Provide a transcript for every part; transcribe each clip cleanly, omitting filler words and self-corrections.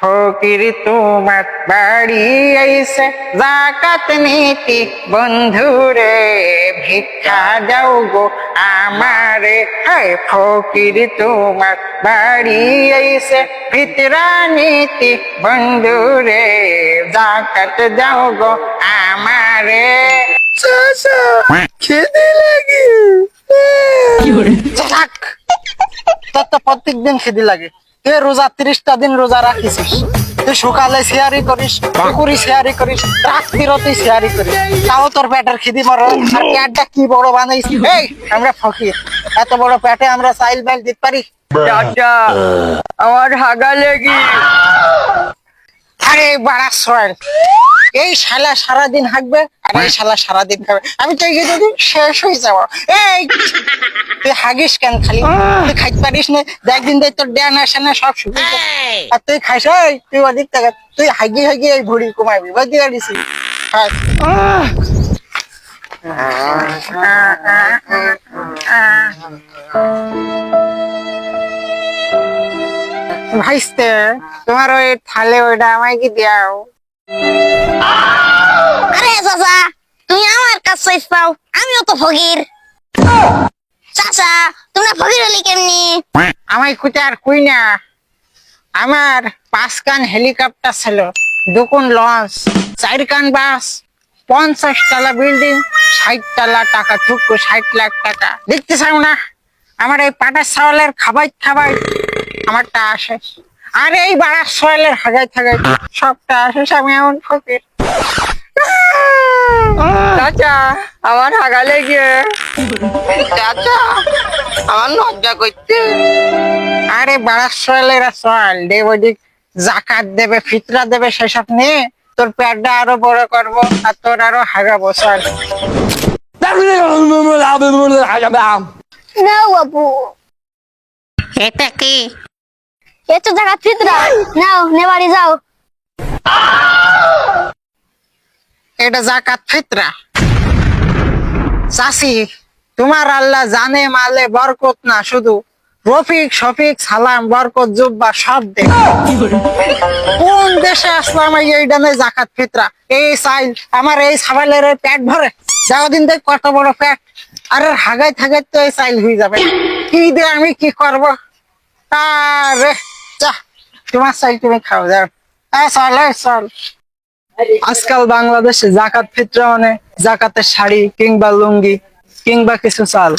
ফকির তোমার বাড়ি আইছে জাকাত নীতি বন্ধুরে ভিক্ষা দাও গো আমারে। হায় ফকির তোমার বাড়ি আইছে ফিতরা নীতি বন্ধুরে জাকাত দাও গো আমারে। খেতে লাগে তোর তো প্রত্যেক দিন খিদি লাগে। তুই রোজা 30টা দিন রোজা রাখিস, তুই সকালে শেয়ারি করিস, দুপুরে শেয়ারি করিস, রাত্রিরও তুই শেয়ারি করিস, তাও তোর পেটের খিদি মরে। আর পেটটা কি বড় বানাইস। এই আমরা ফকির, এত বড় পেটে আমরা চাইল বাইল দিতে পারি? চাচা আমার হাগা লেগে। আরে বাড়া সয়েল, এই শালা সারাদিন হাঁকবে আর এই শালা সারাদিন খাবে। আমি তো যদি শেষ হয়ে যাবো। এই তুই হাগিস কেন খালি? তুই খাইতে পারিস না? একদিন দেখ তোর ড্যান আসে না, সব শুকিয়ে যায়। আর তুই খাইস, তুই অধিক টাকা, তুই হাগি হাগি এই ভুড়ি কমাবি, বুঝতে পারিস? ভাইস্তে তোমার ওই থালে ওইটা আমায় কি দিয়াও? আরে চাচা, তুমি আমার কাছে চাও, আমিও তো ফকির। চাচা তোমরা ফকির হলি কেমনি? আমায় কুতে আর কুই না। আমার 5 কান হেলিকপ্টার ছিল, 2 কোন লঞ্চ, 4 কান বাস, 50 তলা বিল্ডিং, 60 তলা টাকা চুক্কু, 60 লাখ টাকা। দেখতে চাও না আমার এই পাটার চাউলের খাবাই খাবাই আমারটা আসে, আর এই বাড়ার সোয়ালের হাগাই থাগাই সবটা আসে। আমি এমন ফকির। চাচা আমার হাগা লেগে। চাচা আমার লজ্জা করতে। আরে বাড়ার সোয়ালের সোয়াল দেব, ওদিক জাকাত দেবে, ফিতরা দেবে, সেসব নিয়ে তোর পেটটা আরো বড় করবো আর তোর আরো হাগাবো। সোয়াল নাও বাবু, এটা কি? এত জায়গা ফিতরা নাও, নে বাড়ি যাও। এটা জাকাত ফিতরা? চাচি তোমার আল্লাহ জানে মালে বরকত না, শুধু রফিক শফিক সালাম বরকত জুব্বা সব দে। কোন দেশে আসলাম এই ডানে জাকাত ফিতরা? এই চাইল আমার এই ছাবালের পেট ভরে যাও দিন দেখ কত বড় পেট। আরে হাগাই থাগাই তো এই চাইল হয়ে যাবে। কি দিয়ে আমি কি করব? আরে যা, তোমার চাইল তুমি খাও, যাও। চল চল। আজকাল বাংলাদেশে জাকাত ফিতরা মানে জাকাতের শাড়ি কিংবা লুঙ্গি কিংবা কিছু চাল,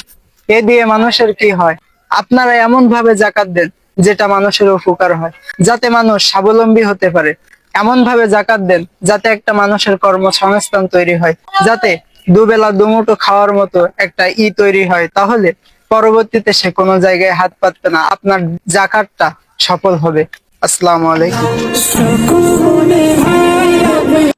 এ দিয়ে মানুষের কি হয়? আপনারা এমন ভাবে জাকাত দেন যেটা মানুষের উপকার হয়, যাতে মানুষ স্বাবলম্বী হতে পারে। এমন ভাবে জাকাত দেন যাতে একটা মানুষের কর্মসংস্থান তৈরি হয়, যাতে দুবেলা দুমুঠো খাওয়ার মতো একটা তৈরি হয়। তাহলে পরবর্তীতে সে কোনো জায়গায় হাত পাতবে না, আপনার জাকাতটা সফল হবে। আসসালামু আলাইকুম।